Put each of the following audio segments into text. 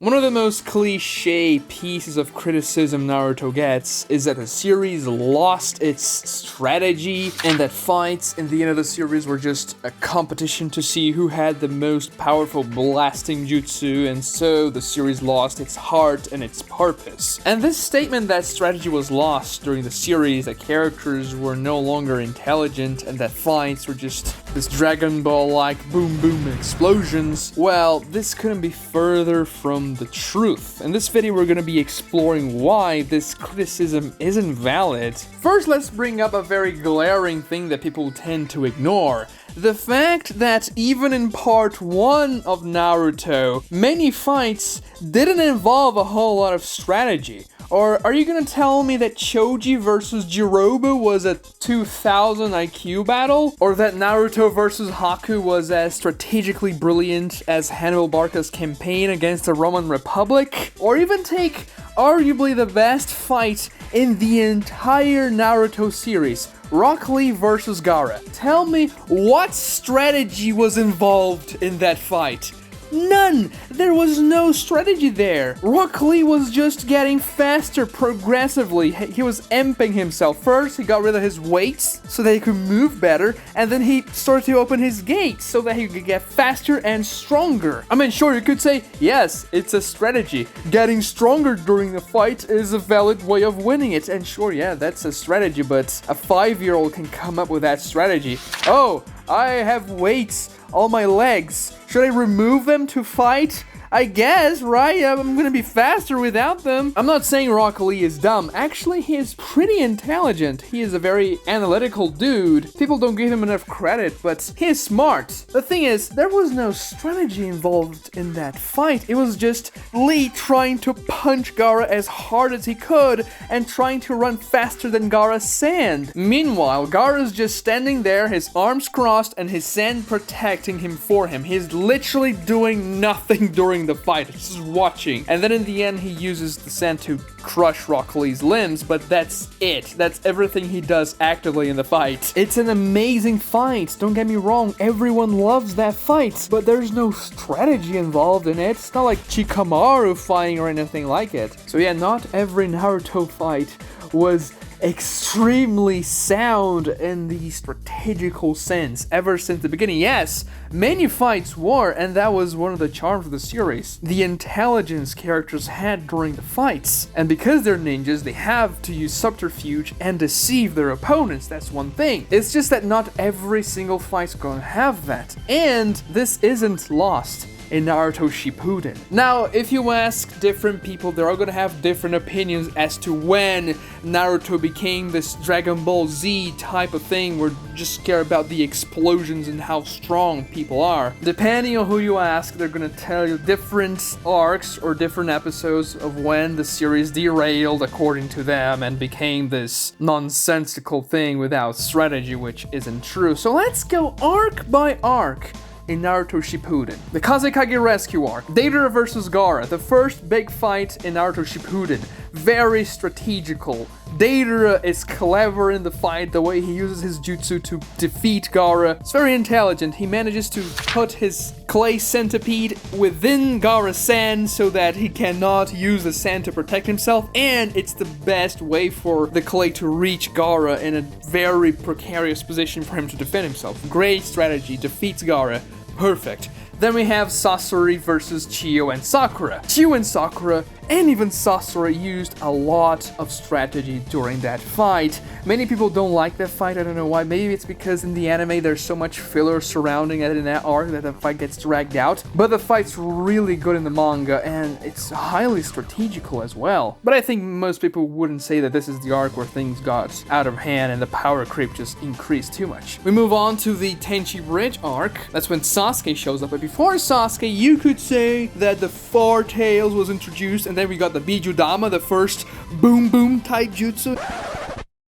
One of the most cliche pieces of criticism Naruto gets is that the series lost its strategy and that fights in the end of the series were just a competition to see who had the most powerful blasting jutsu, and so the series lost its heart and its purpose. And this statement that strategy was lost during the series, that characters were no longer intelligent and that fights were just this Dragon Ball-like boom boom explosions, well, this couldn't be further from the truth. In this video, we're gonna be exploring why this criticism isn't valid. First, let's bring up a very glaring thing that people tend to ignore. The fact that even in part 1 of Naruto, many fights didn't involve a whole lot of strategy. Or are you gonna tell me that Choji versus Jirobe was a 2000 IQ battle? Or that Naruto versus Haku was as strategically brilliant as Hannibal Barca's campaign against the Roman Republic? Or even take arguably the best fight in the entire Naruto series, Rock Lee versus Gaara. Tell me what strategy was involved in that fight? None! There was no strategy there. Rock Lee was just getting faster progressively. He was amping himself. First, he got rid of his weights so that he could move better, and then he started to open his gates so that he could get faster and stronger. I mean, sure, you could say, yes, it's a strategy. Getting stronger during the fight is a valid way of winning it. And sure, yeah, that's a strategy, but a 5-year-old can come up with that strategy. Oh, I have weights on my legs. Should I remove them to fight? I guess, right? I'm gonna be faster without them. I'm not saying Rock Lee is dumb. Actually, he is pretty intelligent. He is a very analytical dude. People don't give him enough credit, but he is smart. The thing is, there was no strategy involved in that fight. It was just Lee trying to punch Gaara as hard as he could and trying to run faster than Gaara's sand. Meanwhile, Gaara's just standing there, his arms crossed and his sand protecting him for him. He's literally doing nothing during the fight, just watching. And then in the end, he uses the sand to crush Rock Lee's limbs, but that's it. That's everything he does actively in the fight. It's an amazing fight, don't get me wrong, everyone loves that fight, but there's no strategy involved in it. It's not like Chikamaru fighting or anything like it. So yeah, not every Naruto fight was extremely sound in the strategical sense ever since the beginning. Yes, many fights were, and that was one of the charms of the series. The intelligence characters had during the fights. And because they're ninjas, they have to use subterfuge and deceive their opponents. That's one thing. It's just that not every single fight's gonna have that. And this isn't lost in Naruto Shippuden. Now, if you ask different people, they're all gonna have different opinions as to when Naruto became this Dragon Ball Z type of thing where you just care about the explosions and how strong people are. Depending on who you ask, they're gonna tell you different arcs or different episodes of when the series derailed according to them and became this nonsensical thing without strategy, which isn't true. So let's go arc by arc in Naruto Shippuden. The Kage rescue arc. Deidara versus Gaara, the first big fight in Naruto Shippuden. Very strategical. Deidara is clever in the fight, the way he uses his jutsu to defeat Gaara. It's very intelligent. He manages to put his clay centipede within Gaara's sand so that he cannot use the sand to protect himself, and it's the best way for the clay to reach Gaara in a very precarious position for him to defend himself. Great strategy, defeats Gaara. Perfect. Then we have Sasori versus Chiyo and Sakura. Chiyo and Sakura, and even Sasori, used a lot of strategy during that fight. Many people don't like that fight, I don't know why. Maybe it's because in the anime there's so much filler surrounding it in that arc that the fight gets dragged out. But the fight's really good in the manga, and it's highly strategical as well. But I think most people wouldn't say that this is the arc where things got out of hand and the power creep just increased too much. We move on to the Tenchi Bridge arc. That's when Sasuke shows up. But before Sasuke, you could say that the Four Tails was introduced, and then we got the Bijudama, the first boom boom type jutsu.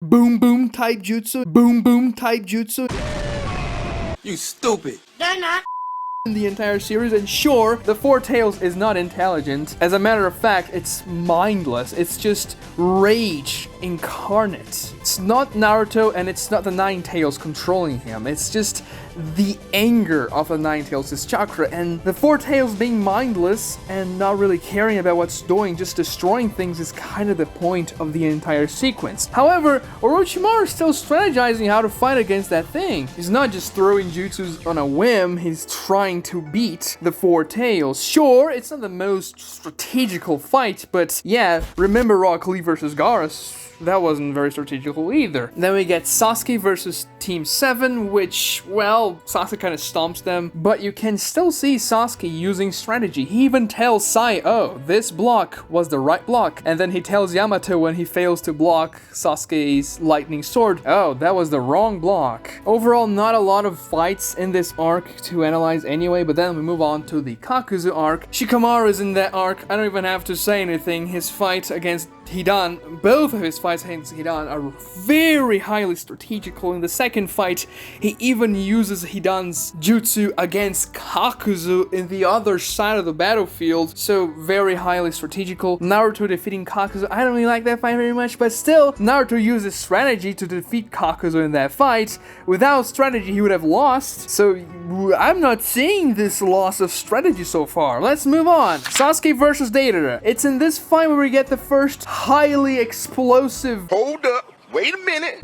Boom boom type jutsu. Boom boom type jutsu. You stupid. They're not. In the entire series, and sure, the Four Tails is not intelligent. As a matter of fact, it's mindless. It's just rage incarnate. It's not Naruto and it's not the Nine Tails controlling him. It's just the anger of the Nine Tails' chakra, and the Four Tails being mindless and not really caring about what's doing, just destroying things, is kind of the point of the entire sequence. However, Orochimaru is still strategizing how to fight against that thing. He's not just throwing jutsus on a whim, he's trying to beat the Four Tails. Sure, it's not the most strategical fight, but yeah, remember Rock Lee versus Gaara? That wasn't very strategical either. Then we get Sasuke versus Team 7, which, well, Sasuke kind of stomps them, but you can still see Sasuke using strategy. He even tells Sai, oh, this block was the right block, and then he tells Yamato when he fails to block Sasuke's lightning sword, oh, that was the wrong block. Overall, not a lot of fights in this arc to analyze anyway, but then we move on to the Kakuzu arc. Shikamaru is in that arc. I don't even have to say anything. His fight against Hidan, both of his fights against Hidan are very highly strategical. In the second fight, he even uses Hidan's jutsu against Kakuzu in the other side of the battlefield, so very highly strategical. Naruto defeating Kakuzu, I don't really like that fight very much, but still, Naruto uses strategy to defeat Kakuzu in that fight. Without strategy, he would have lost, so I'm not seeing this loss of strategy so far. Let's move on. Sasuke versus Deidara. It's in this fight where we get the first highly explosive... Hold up. Wait a minute.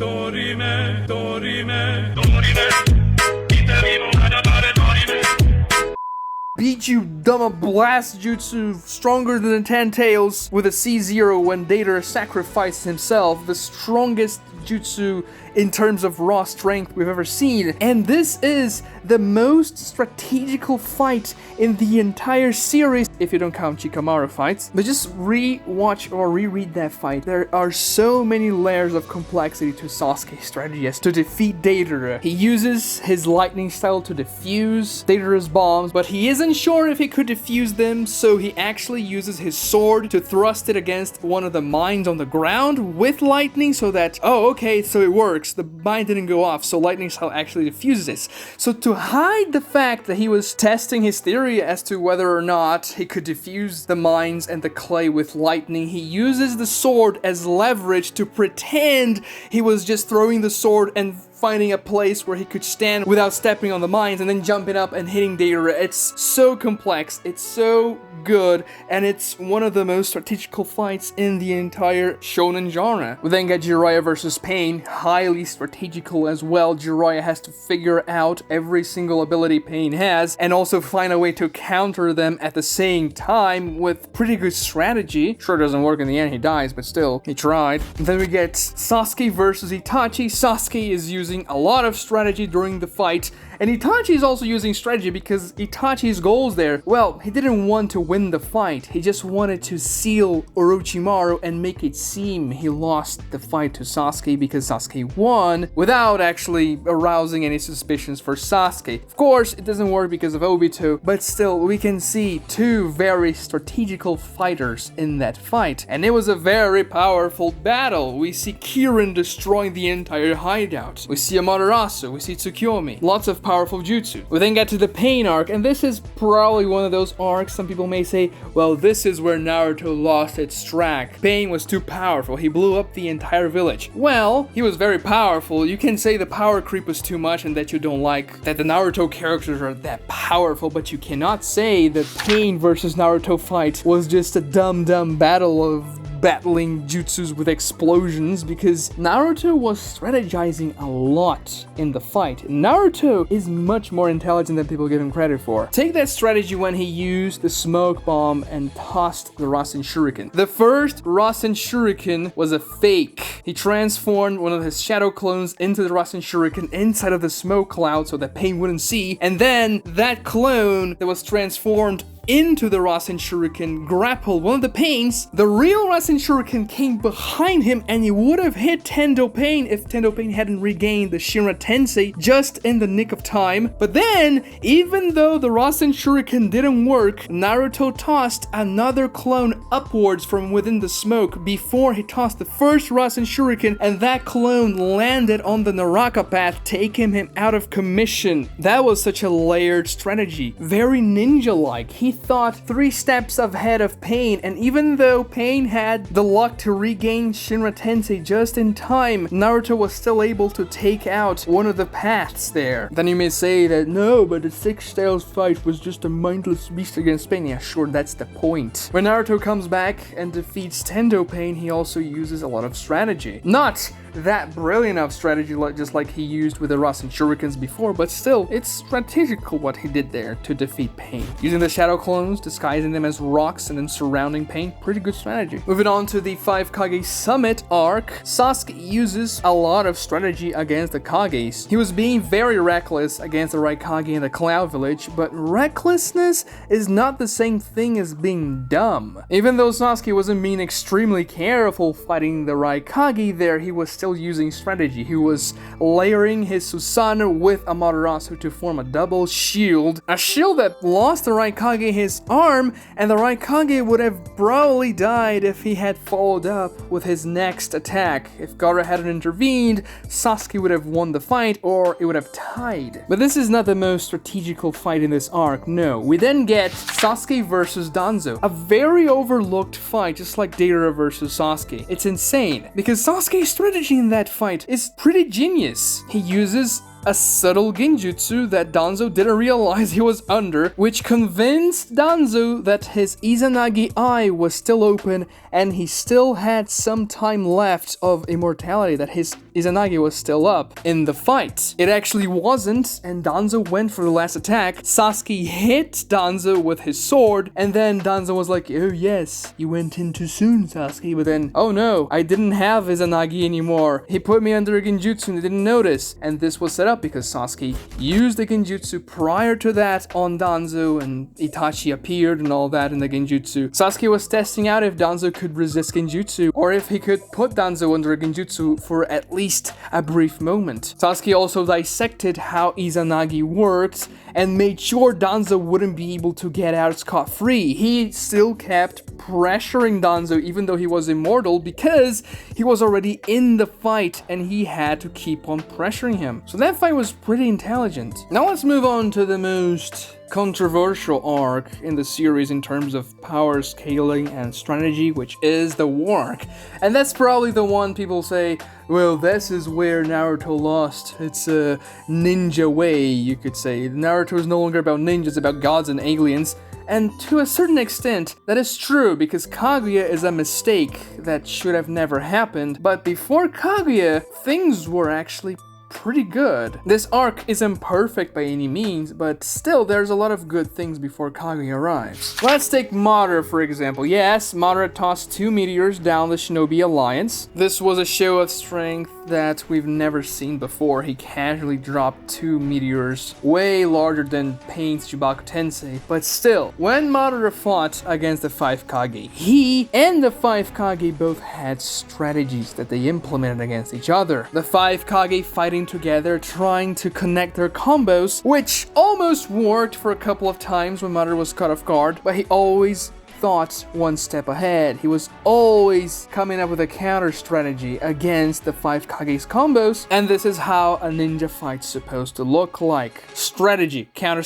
Beat you, Dama Blast Jutsu, stronger than the Ten Tails, with a C0 when Deidara sacrifices himself, the strongest jutsu in terms of raw strength we've ever seen. And this is the most strategical fight in the entire series, if you don't count Shikamaru fights. But just re-watch or reread that fight. There are so many layers of complexity to Sasuke's strategy as to defeat Deidara. He uses his lightning style to defuse Deidara's bombs, but he isn't sure if he could defuse them, so he actually uses his sword to thrust it against one of the mines on the ground with lightning, so that, oh, okay, so it works. The mine didn't go off, so lightning style actually diffuses this. So to hide the fact that he was testing his theory as to whether or not he could diffuse the mines and the clay with lightning, he uses the sword as leverage to pretend he was just throwing the sword and finding a place where he could stand without stepping on the mines and then jumping up and hitting Deidara. It's so complex, it's so good, and it's one of the most strategical fights in the entire shonen genre. We then get Jiraiya versus Pain, highly strategical as well. Jiraiya has to figure out every single ability Pain has and also find a way to counter them at the same time with pretty good strategy. Sure, it doesn't work in the end, he dies, but still, he tried. And then we get Sasuke versus Itachi. Sasuke is using a lot of strategy during the fight, and Itachi is also using strategy because Itachi's goals there, well, he didn't want to win the fight, he just wanted to seal Orochimaru and make it seem he lost the fight to Sasuke because Sasuke won without actually arousing any suspicions for Sasuke. Of course, it doesn't work because of Obito, but still, we can see two very strategical fighters in that fight, and it was a very powerful battle. We see Kirin destroying the entire hideout. We see Amaterasu, we see Tsukiyomi, lots of powerful jutsu. We then get to the Pain arc, and this is probably one of those arcs some people may say, well, this is where Naruto lost its track. Pain was too powerful, he blew up the entire village. Well, he was very powerful. You can say the power creep was too much and that you don't like that the Naruto characters are that powerful, but you cannot say the Pain versus Naruto fight was just a dumb battle of battling jutsus with explosions, because Naruto was strategizing a lot in the fight. Naruto is much more intelligent than people give him credit for. Take that strategy when he used the smoke bomb and tossed the Rasen Shuriken. The first Rasen Shuriken was a fake. He transformed one of his shadow clones into the Rasen Shuriken inside of the smoke cloud so that Pain wouldn't see, and then that clone that was transformed into the Rasen Shuriken grappled one of the Pains. The real Rasen Shuriken came behind him and he would have hit Tendo Pain if Tendo Pain hadn't regained the Shinra Tensei just in the nick of time. But then, even though the Rasen Shuriken didn't work, Naruto tossed another clone upwards from within the smoke before he tossed the first Rasen Shuriken, and that clone landed on the Naraka path, taking him out of commission. That was such a layered strategy, very ninja-like. He thought 3 steps ahead of Pain, and even though Pain had the luck to regain Shinra Tensei just in time, Naruto was still able to take out one of the paths there. Then you may say that, no, but the 6 Styles fight was just a mindless beast against Pain. Yeah, sure, that's the point. When Naruto comes back and defeats Tendo Pain, he also uses a lot of strategy. Not that brilliant of strategy just like he used with the Rasen Shurikens before, but still, it's strategical what he did there to defeat Pain. Using the Shadow Clones, disguising them as rocks, and then surrounding Pain, pretty good strategy. Moving on to the 5 Kage Summit arc, Sasuke uses a lot of strategy against the Kages. He was being very reckless against the Raikage in the Cloud Village, but recklessness is not the same thing as being dumb. Even though Sasuke wasn't being extremely careful fighting the Raikage there, he was still using strategy. He was layering his Susanoo with Amaterasu to form a double shield. A shield that lost the Raikage his arm, and the Raikage would have probably died if he had followed up with his next attack. If Gaara hadn't intervened, Sasuke would have won the fight, or it would have tied. But this is not the most strategical fight in this arc, no. We then get Sasuke versus Danzo. A very overlooked fight, just like Deidara versus Sasuke. It's insane, because Sasuke's strategy in that fight is pretty genius. He uses a subtle genjutsu that Danzo didn't realize he was under, which convinced Danzo that his Izanagi eye was still open and he still had some time left of immortality, that his Izanagi was still up in the fight. It actually wasn't, and Danzo went for the last attack. Sasuke hit Danzo with his sword, and then Danzo was like, oh yes, you went in too soon, Sasuke, but then, oh no, I didn't have Izanagi anymore. He put me under a genjutsu and I didn't notice, and this was set up because Sasuke used the genjutsu prior to that on Danzo, and Itachi appeared and all that in the genjutsu. Sasuke was testing out if Danzo could resist genjutsu, or if he could put Danzo under a genjutsu for at least a brief moment. Sasuke also dissected how Izanagi worked and made sure Danzo wouldn't be able to get out scot-free. He still kept pressuring Danzo even though he was immortal, because he was already in the fight and he had to keep on pressuring him. So that fight was pretty intelligent. Now let's move on to the most controversial arc in the series in terms of power scaling and strategy, which is the war arc. And that's probably the one people say, well, this is where Naruto lost. It's a ninja way, you could say. Naruto is no longer about ninjas, it's about gods and aliens. And to a certain extent, that is true, because Kaguya is a mistake that should have never happened. But before Kaguya, things were actually pretty good. This arc isn't perfect by any means, but still there's a lot of good things before Kage arrives. Let's take Madara for example. Yes, Madara tossed 2 meteors down the Shinobi Alliance. This was a show of strength that we've never seen before. He casually dropped 2 meteors, way larger than Pain's Jubaku Tensei. But still, when Madara fought against the 5 Kage, he and the 5 Kage both had strategies that they implemented against each other. The 5 Kage fighting together, trying to connect their combos, which almost worked for a couple of times when Madara was caught off guard, but he always thought one step ahead. He was always coming up with a counter strategy against the 5 Kage's combos, and this is how a ninja fight's supposed to look like. Strategy, counter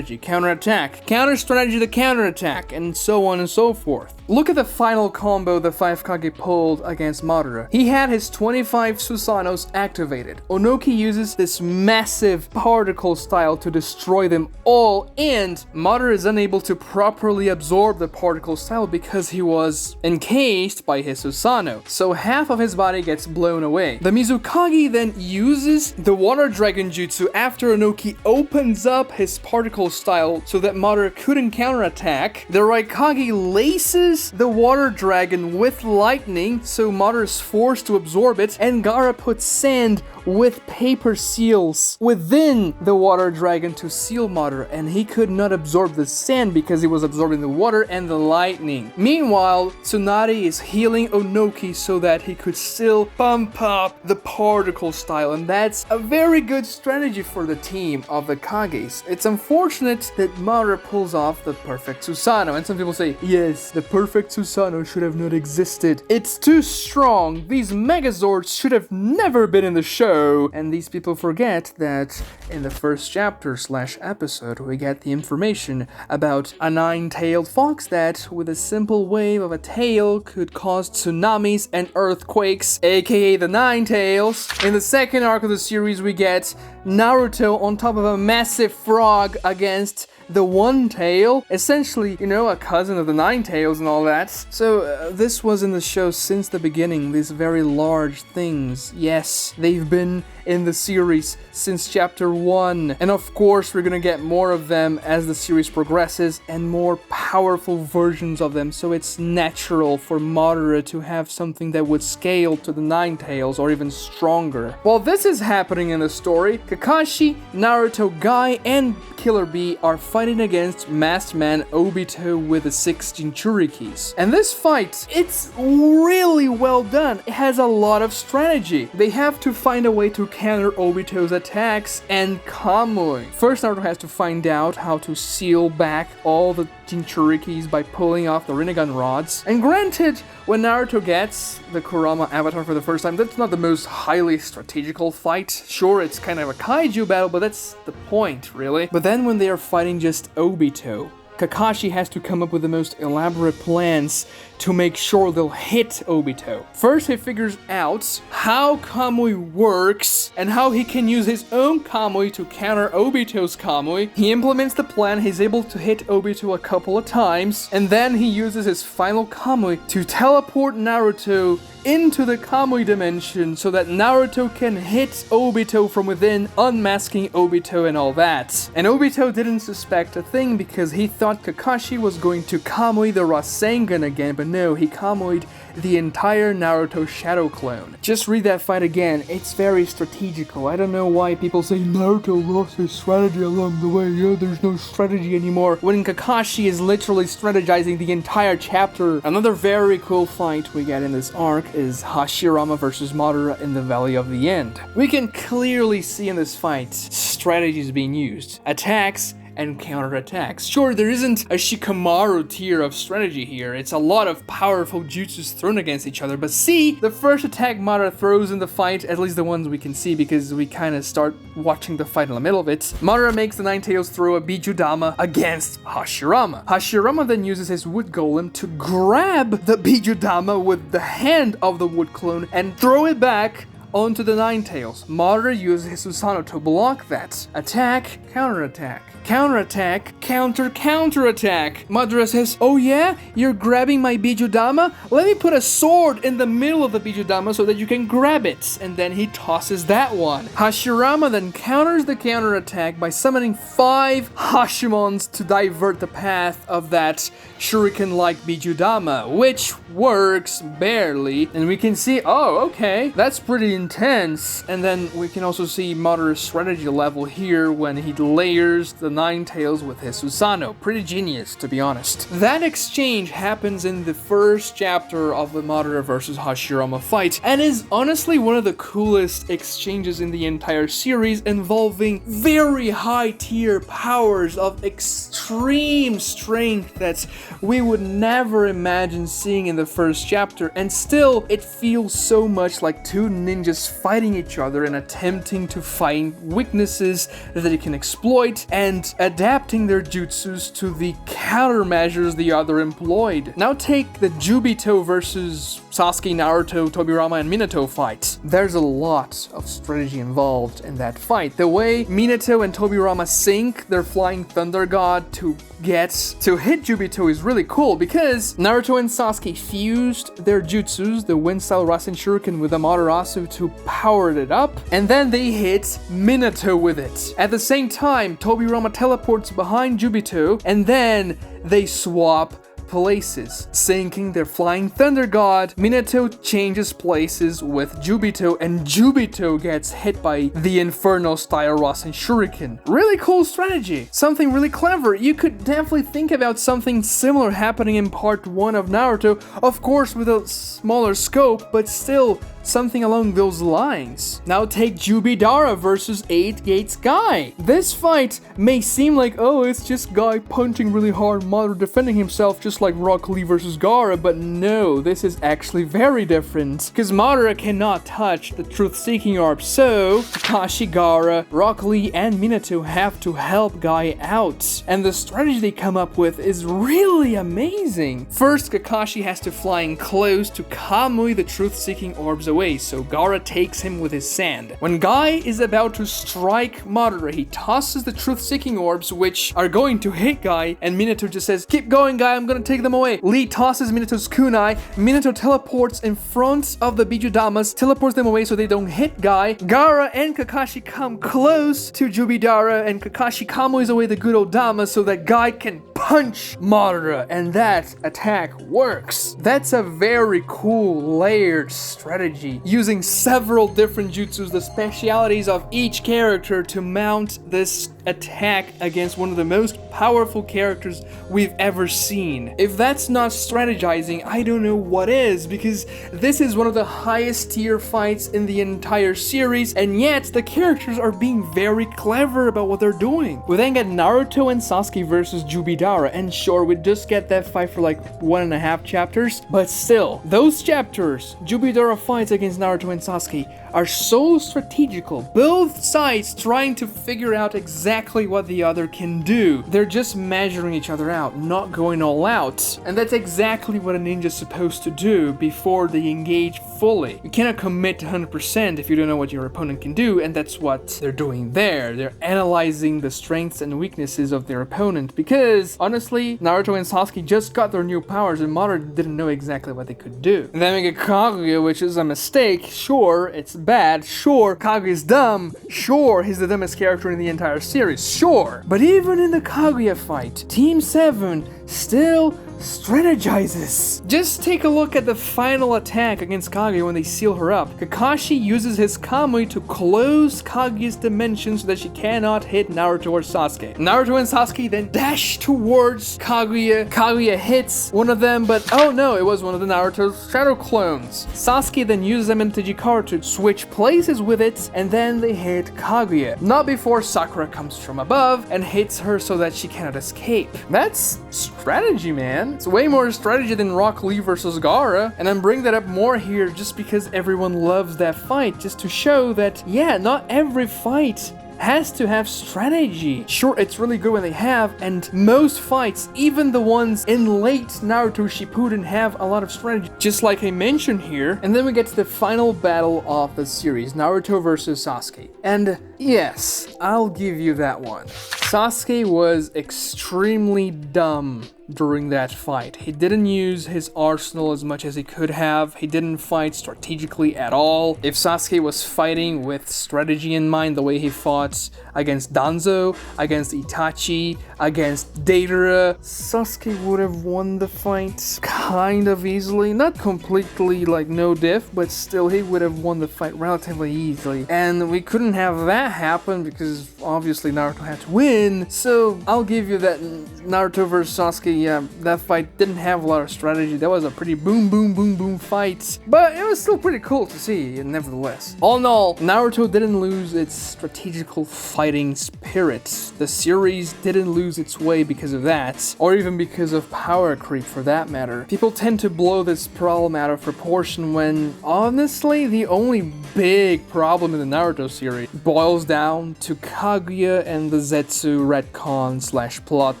attack, counter strategy to counter attack, and so on and so forth. Look at the final combo the 5 Kage pulled against Madara. He had his 25 Susanos activated. Onoki uses this massive particle style to destroy them all, and Madara is unable to properly absorb the particle style because he was encased by his Susanoo, so half of his body gets blown away. The Mizukage then uses the Water Dragon Jutsu after Onoki opens up his particle style so that Madara couldn't counterattack. The Raikage laces the Water Dragon with lightning, so Madara is forced to absorb it, and Gaara puts sand with paper seals within the Water Dragon to seal Madara, and he could not absorb the sand because he was absorbing the water and the lightning. Meanwhile, Tsunade is healing Onoki so that he could still pump up the particle style, and that's a very good strategy for the team of the Kages. It's unfortunate that Madara pulls off the perfect Susanoo, and some people say, yes, the perfect perfect Susanoo should have not existed. It's too strong. These Megazords should have never been in the show. And these people forget that in the first chapter / episode, we get the information about a 9-tailed fox that, with a simple wave of a tail, could cause tsunamis and earthquakes, aka the 9 tails. In the second arc of the series, we get Naruto on top of a massive frog against the 1 tail, essentially, you know, a cousin of the 9 tails and all that. So this was in the show since the beginning, these very large things. Yes, they've been in the series since chapter 1. And of course, we're gonna get more of them as the series progresses and more powerful versions of them. So it's natural for Madara to have something that would scale to the 9 tails or even stronger. While this is happening in the story, Kakashi, Naruto, Guy, and Killer Bee are fighting against Masked Man Obito with the 6 Jinchurikis. And this fight, it's really well done. It has a lot of strategy. They have to find a way to counter Obito's attacks and Kamui. First, Naruto has to find out how to seal back all the Jinchurikis by pulling off the Rinnegan rods. And granted, when Naruto gets the Kurama avatar for the first time, that's not the most highly strategical fight. Sure, it's kind of a kaiju battle, but that's the point, really. But then when they are fighting just Obito, Kakashi has to come up with the most elaborate plans to make sure they'll hit Obito. First, he figures out how Kamui works and how he can use his own Kamui to counter Obito's Kamui. He implements the plan, he's able to hit Obito a couple of times, and then he uses his final Kamui to teleport Naruto into the Kamui dimension so that Naruto can hit Obito from within, unmasking Obito and all that. And Obito didn't suspect a thing because he thought Kakashi was going to Kamui the Rasengan again, but no, he Kamui'd the entire Naruto shadow clone. Just read that fight again, it's very strategical. I don't know why people say Naruto lost his strategy along the way, there's no strategy anymore, when Kakashi is literally strategizing the entire chapter. Another very cool fight we get in this arc is Hashirama versus Madara in the Valley of the End. We can clearly see in this fight strategies being used, attacks and counterattacks. Sure, there isn't a Shikamaru tier of strategy here, it's a lot of powerful jutsus thrown against each other, but see, the first attack Madara throws in the fight, at least the ones we can see because we kind of start watching the fight in the middle of it, Madara makes the 9 tails throw a Bijudama against Hashirama. Hashirama then uses his wood golem to grab the Bijudama with the hand of the wood clone and throw it back onto the 9 tails. Madara uses his Susanoo to block that. Attack, counterattack. Counterattack, counterattack. Madara says, oh yeah? You're grabbing my Bijudama? Let me put a sword in the middle of the Bijudama so that you can grab it. And then he tosses that one. Hashirama then counters the counterattack by summoning 5 Hashimons to divert the path of that shuriken-like Bijudama, which works barely. And we can see, oh, okay, that's pretty intense. And then we can also see Madara's strategy level here when he layers the 9 tails with his Susanoo. Pretty genius, to be honest. That exchange happens in the first chapter of the Madara versus Hashirama fight, and is honestly one of the coolest exchanges in the entire series, involving very high tier powers of extreme strength that we would never imagine seeing in the first chapter, and still, it feels so much like 2 ninjas fighting each other and attempting to find weaknesses that they can exploit, and adapting their jutsus to the countermeasures the other employed. Now take the Juubito versus Sasuke, Naruto, Tobirama, and Minato fight. There's a lot of strategy involved in that fight. The way Minato and Tobirama sync their flying thunder god to get to hit Juubito is really cool because Naruto and Sasuke fused their jutsus, the wind style Rasen Shuriken with Amaterasu, to power it up, and then they hit Minato with it. At the same time, Tobirama teleports behind Juubito, and then they swap places, syncing their flying thunder god. Minato changes places with Juubito, and Juubito gets hit by the Inferno style Rasen Shuriken. Really cool strategy. Something really clever. You could definitely think about something similar happening in part 1 of Naruto, of course with a smaller scope, but still something along those lines. Now take Juubito versus 8 Gates Guy. This fight may seem like, oh, it's just Guy punching really hard, Madara defending himself just like Rock Lee versus Gaara, but no, this is actually very different, because Madara cannot touch the truth-seeking orb, so Kakashi, Gaara, Rock Lee, and Minato have to help Guy out, and the strategy they come up with is really amazing. First, Kakashi has to fly in close to Kamui the truth-seeking orbs away, so Gaara takes him with his sand. When Guy is about to strike Madara, he tosses the truth-seeking orbs, which are going to hit Guy, and Minato just says, keep going, Guy, I'm gonna take them away. Lee tosses Minato's kunai, Minato teleports in front of the Bijudamas, teleports them away so they don't hit Guy. Gaara and Kakashi come close to Juubito, and Kakashi Kamui's away the good old Dama so that Guy can punch Madara, and that attack works. That's a very cool layered strategy, using several different jutsus, the specialities of each character, to mount this attack against one of the most powerful characters we've ever seen. If that's not strategizing, I don't know what is, because this is one of the highest tier fights in the entire series, and yet the characters are being very clever about what they're doing. We then get Naruto and Sasuke versus Juubito, and sure, we just get that fight for like 1.5 chapters, but still, those chapters, Juubito fights against Naruto and Sasuke, are so strategical, both sides trying to figure out exactly what the other can do. They're just measuring each other out, not going all out. And that's exactly what a ninja's supposed to do before they engage fully. You cannot commit 100% if you don't know what your opponent can do, and that's what they're doing there. They're analyzing the strengths and weaknesses of their opponent, because honestly, Naruto and Sasuke just got their new powers and Madara didn't know exactly what they could do. And then we get Kage, which is a mistake. Sure, it's bad. Sure, Kage is dumb. Sure, he's the dumbest character in the entire series. Sure. But even in the Kaguya fight, Team 7 still strategizes. Just take a look at the final attack against Kage when they seal her up. Kakashi uses his Kamui to close Kage's dimension so that she cannot hit Naruto or Sasuke. Naruto and Sasuke then dash towards Kaguya. Kaguya hits one of them, but oh no, it was one of the Naruto's shadow clones. Sasuke then uses them in Tejikara to switch places with it, and then they hit Kaguya. Not before Sakura comes from above and hits her so that she cannot escape. That's strategy, man. It's way more strategy than Rock Lee versus Gaara, and I'm bringing that up more here just because everyone loves that fight, just to show that, yeah, not every fight has to have strategy. Sure, it's really good when they have, and most fights, even the ones in late Naruto Shippuden, have a lot of strategy, just like I mentioned here. And then we get to the final battle of the series, Naruto versus Sasuke. And yes, I'll give you that one. Sasuke was extremely dumb during that fight. He didn't use his arsenal as much as he could have. He didn't fight strategically at all. If Sasuke was fighting with strategy in mind, the way he fought against Danzo, against Itachi, against Deidara, Sasuke would have won the fight kind of easily. Not completely like no diff, but still he would have won the fight relatively easily. And we couldn't have that happen because obviously Naruto had to win. So I'll give you that Naruto versus Sasuke, yeah, that fight didn't have a lot of strategy. That was a pretty boom, boom, boom, boom fight. But it was still pretty cool to see, nevertheless. All in all, Naruto didn't lose its strategical fighting spirit. The series didn't lose its way because of that, or even because of power creep for that matter. People tend to blow this problem out of proportion when, honestly, the only big problem in the Naruto series boils down to Kaguya and the Zetsu retcon/plot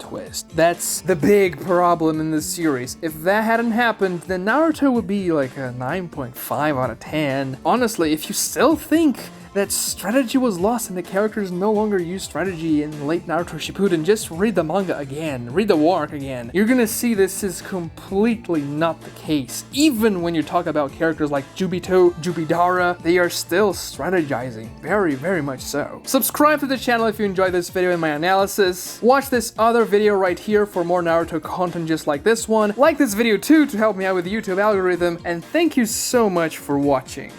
twist. That's the big problem in this series. If that hadn't happened, then Naruto would be like a 9.5 out of 10. Honestly, if you still think that strategy was lost and the characters no longer use strategy in late Naruto Shippuden, just read the manga again, read the war arc again. You're gonna see this is completely not the case. Even when you talk about characters like Juubito, Juubito, they are still strategizing, very, very much so. Subscribe to the channel if you enjoyed this video and my analysis. Watch this other video right here for more Naruto content just like this one. Like this video too to help me out with the YouTube algorithm, and thank you so much for watching.